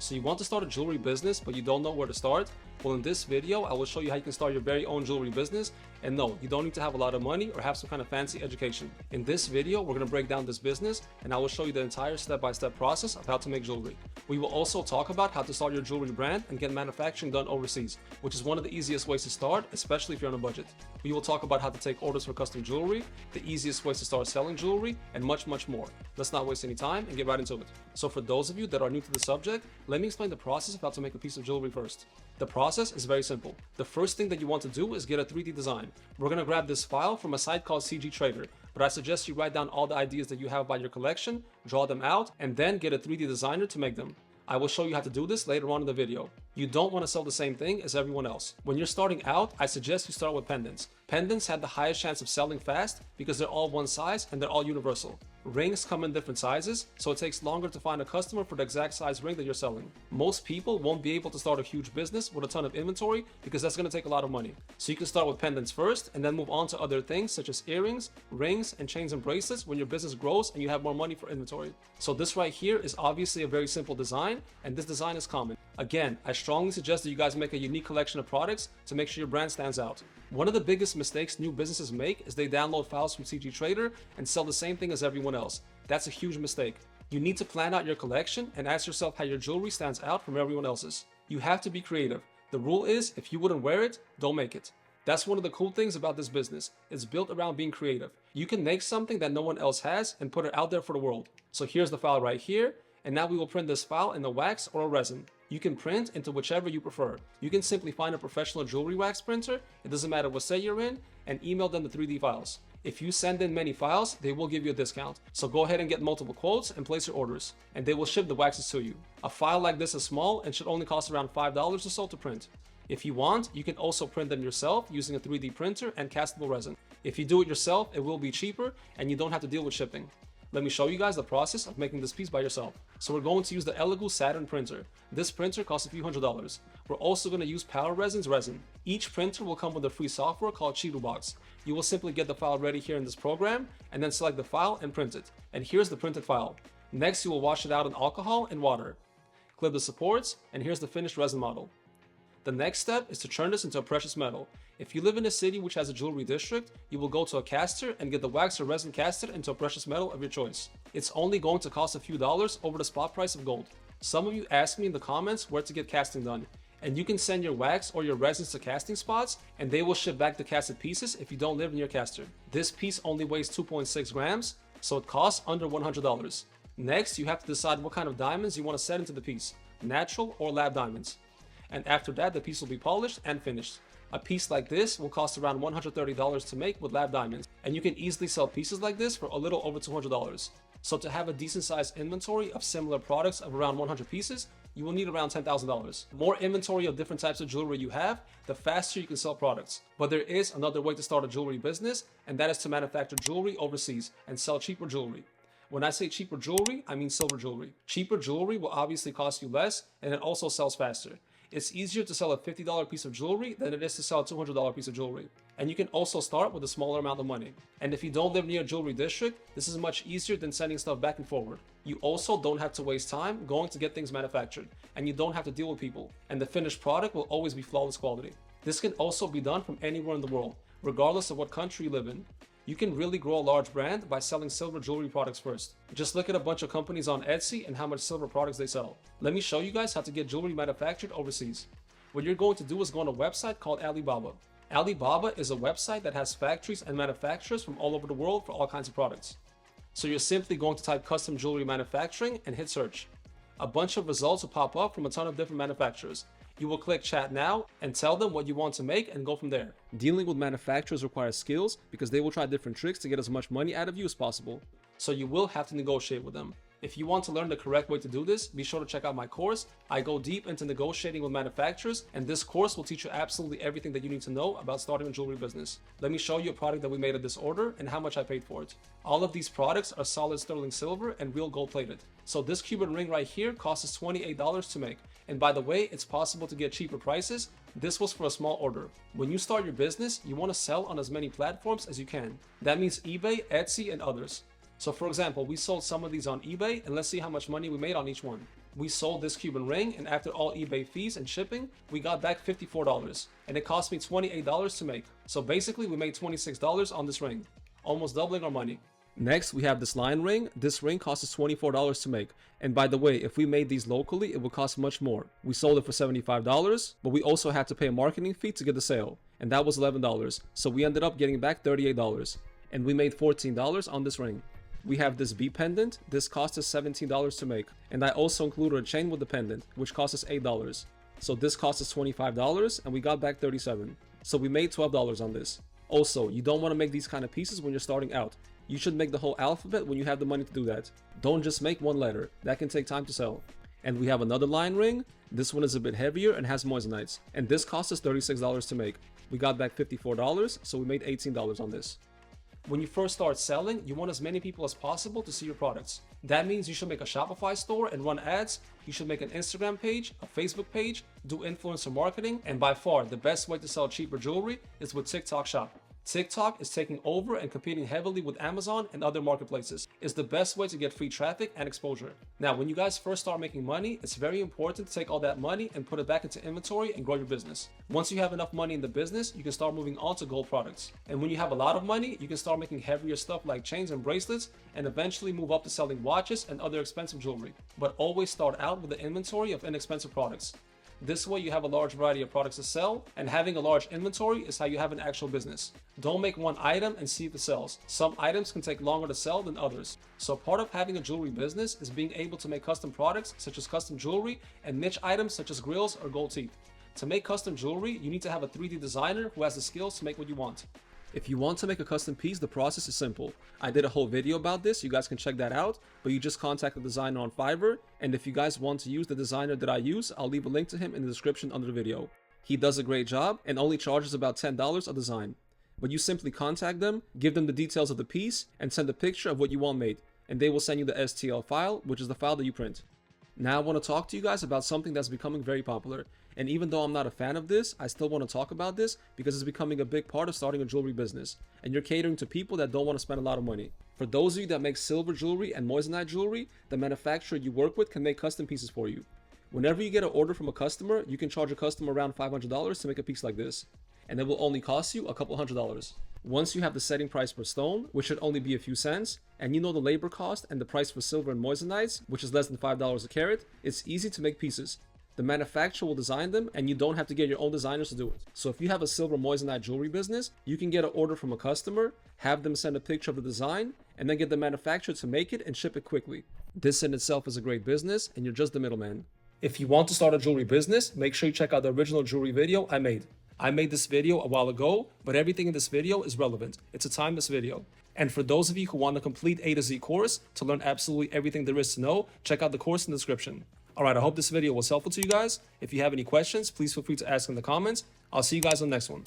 So you want to start a jewelry business, but you don't know where to start? Well, in this video, I will show you how you can start your very own jewelry business. And no, you don't need to have a lot of money or have some kind of fancy education. In this video, we're going to break down this business and I will show you the entire step-by-step process of how to make jewelry. We will also talk about how to start your jewelry brand and get manufacturing done overseas, which is one of the easiest ways to start, especially if you're on a budget. We will talk about how to take orders for custom jewelry, the easiest ways to start selling jewelry, and much, much more. Let's not waste any time and get right into it. So for those of you that are new to the subject, let me explain the process of how to make a piece of jewelry first. The process is very simple. The first thing that you want to do is get a 3D design. We're going to grab this file from a site called CG Trader, but I suggest you write down all the ideas that you have about your collection, draw them out, and then get a 3D designer to make them. I will show you how to do this later on in the video. You don't want to sell the same thing as everyone else. When you're starting out, I suggest you start with pendants. Pendants have the highest chance of selling fast because they're all one size and they're all universal. Rings come in different sizes, so it takes longer to find a customer for the exact size ring that you're selling. Most people won't be able to start a huge business with a ton of inventory because that's going to take a lot of money. So you can start with pendants first and then move on to other things such as earrings, rings, and chains and bracelets when your business grows and you have more money for inventory. So this right here is obviously a very simple design, and this design is common. Again, I strongly suggest that you guys make a unique collection of products to make sure your brand stands out. One of the biggest mistakes new businesses make is they download files from CG Trader and sell the same thing as everyone else. That's a huge mistake. You need to plan out your collection and ask yourself how your jewelry stands out from everyone else's. You have to be creative. The rule is, if you wouldn't wear it, don't make it. That's one of the cool things about this business. It's built around being creative. You can make something that no one else has and put it out there for the world. So here's the file right here, and now we will print this file in a wax or a resin. You can print into whichever you prefer. You can simply find a professional jewelry wax printer, it doesn't matter what state you're in, and email them the 3D files. If you send in many files, they will give you a discount. So go ahead and get multiple quotes and place your orders, and they will ship the waxes to you. A file like this is small and should only cost around $5 or so to print. If you want, you can also print them yourself using a 3D printer and castable resin. If you do it yourself, it will be cheaper and you don't have to deal with shipping. Let me show you guys the process of making this piece by yourself. So we're going to use the Elegoo Saturn printer. This printer costs a few $100s. We're also going to use Power Resin's resin. Each printer will come with a free software called Box. You will simply get the file ready here in this program and then select the file and print it. And here's the printed file. Next, you will wash it out in alcohol and water. Clip the supports, and here's the finished resin model. The next step is to turn this into a precious metal. If you live in a city which has a jewelry district, you will go to a caster and get the wax or resin casted into a precious metal of your choice. It's only going to cost a few dollars over the spot price of gold. Some of you asked me in the comments where to get casting done, and you can send your wax or your resins to casting spots and they will ship back the casted pieces if you don't live near your caster. This piece only weighs 2.6 grams, so it costs under $100. Next, you have to decide what kind of diamonds you want to set into the piece, natural or lab diamonds. And after that, the piece will be polished and finished. A piece like this will cost around $130 to make with lab diamonds, and you can easily sell pieces like this for a little over $200. So to have a decent sized inventory of similar products of around 100 pieces, you will need around $10,000. The more inventory of different types of jewelry you have, the faster you can sell products. But there is another way to start a jewelry business, and that is to manufacture jewelry overseas and sell cheaper jewelry. When I say cheaper jewelry, I mean silver jewelry. Cheaper jewelry will obviously cost you less, and it also sells faster. It's easier to sell a $50 piece of jewelry than it is to sell a $200 piece of jewelry. And you can also start with a smaller amount of money. And if you don't live near a jewelry district, this is much easier than sending stuff back and forward. You also don't have to waste time going to get things manufactured, and you don't have to deal with people. And the finished product will always be flawless quality. This can also be done from anywhere in the world, regardless of what country you live in. You can really grow a large brand by selling silver jewelry products first. Just look at a bunch of companies on Etsy and how much silver products they sell. Let me show you guys how to get jewelry manufactured overseas. What you're going to do is go on a website called Alibaba. Alibaba is a website that has factories and manufacturers from all over the world for all kinds of products. So you're simply going to type custom jewelry manufacturing and hit search. A bunch of results will pop up from a ton of different manufacturers. You will click chat now and tell them what you want to make and go from there. Dealing with manufacturers requires skills because they will try different tricks to get as much money out of you as possible. So you will have to negotiate with them. If you want to learn the correct way to do this, be sure to check out my course. I go deep into negotiating with manufacturers, and this course will teach you absolutely everything that you need to know about starting a jewelry business. Let me show you a product that we made at this order and how much I paid for it. All of these products are solid sterling silver and real gold plated. So this Cuban ring right here costs us $28 to make. And by the way, it's possible to get cheaper prices. This was for a small order. When you start your business, you want to sell on as many platforms as you can. That means eBay, Etsy, and others. So for example, we sold some of these on eBay, and let's see how much money we made on each one. We sold this Cuban ring, and after all eBay fees and shipping, we got back $54, and it cost me $28 to make. So basically, we made $26 on this ring, almost doubling our money. Next, we have this lion ring. This ring cost us $24 to make. And by the way, if we made these locally, it would cost much more. We sold it for $75, but we also had to pay a marketing fee to get the sale, and that was $11. So we ended up getting back $38, and we made $14 on this ring. We have this B pendant. This cost us $17 to make, and I also included a chain with the pendant, which cost us $8. So this cost us $25, and we got back $37. So we made $12 on this. Also, you don't want to make these kind of pieces when you're starting out. You should make the whole alphabet when you have the money to do that. Don't just make one letter. That can take time to sell. And we have another lion ring. This one is a bit heavier and has moissanite. And this cost us $36 to make. We got back $54, so we made $18 on this. When you first start selling, you want as many people as possible to see your products. That means you should make a Shopify store and run ads. You should make an Instagram page, a Facebook page, do influencer marketing, and by far the best way to sell cheaper jewelry is with TikTok Shop. TikTok is taking over and competing heavily with Amazon and other marketplaces. It's the best way to get free traffic and exposure. Now, when you guys first start making money, it's very important to take all that money and put it back into inventory and grow your business. Once you have enough money in the business, you can start moving on to gold products. And when you have a lot of money, you can start making heavier stuff like chains and bracelets, and eventually move up to selling watches and other expensive jewelry. But always start out with an inventory of inexpensive products. This way you have a large variety of products to sell, and having a large inventory is how you have an actual business. Don't make one item and see if it sells. Some items can take longer to sell than others. So part of having a jewelry business is being able to make custom products such as custom jewelry and niche items such as grills or gold teeth. To make custom jewelry, you need to have a 3D designer who has the skills to make what you want. If you want to make a custom piece, the process is simple. I did a whole video about this, you guys can check that out, but you just contact the designer on Fiverr, and if you guys want to use the designer that I use, I'll leave a link to him in the description under the video. He does a great job and only charges about $10 a design. But you simply contact them, give them the details of the piece, and send a picture of what you want made, and they will send you the STL file, which is the file that you print. Now I want to talk to you guys about something that's becoming very popular. And even though I'm not a fan of this, I still want to talk about this because it's becoming a big part of starting a jewelry business. And you're catering to people that don't want to spend a lot of money. For those of you that make silver jewelry and moissanite jewelry, the manufacturer you work with can make custom pieces for you. Whenever you get an order from a customer, you can charge a customer around $500 to make a piece like this. And it will only cost you a couple $100s. Once you have the setting price per stone, which should only be a few cents, and you know the labor cost and the price for silver and moissanites, which is less than $5 a carat, it's easy to make pieces. The manufacturer will design them, and you don't have to get your own designers to do it. So if you have a silver moissanite jewelry business, you can get an order from a customer, have them send a picture of the design, and then get the manufacturer to make it and ship it quickly. This in itself is a great business, and you're just the middleman. If you want to start a jewelry business, make sure you check out the original jewelry video I made. I made this video a while ago, but everything in this video is relevant. It's a timeless video. And for those of you who want a complete A to Z course to learn absolutely everything there is to know, check out the course in the description. Alright, I hope this video was helpful to you guys. If you have any questions, please feel free to ask in the comments. I'll see you guys on the next one.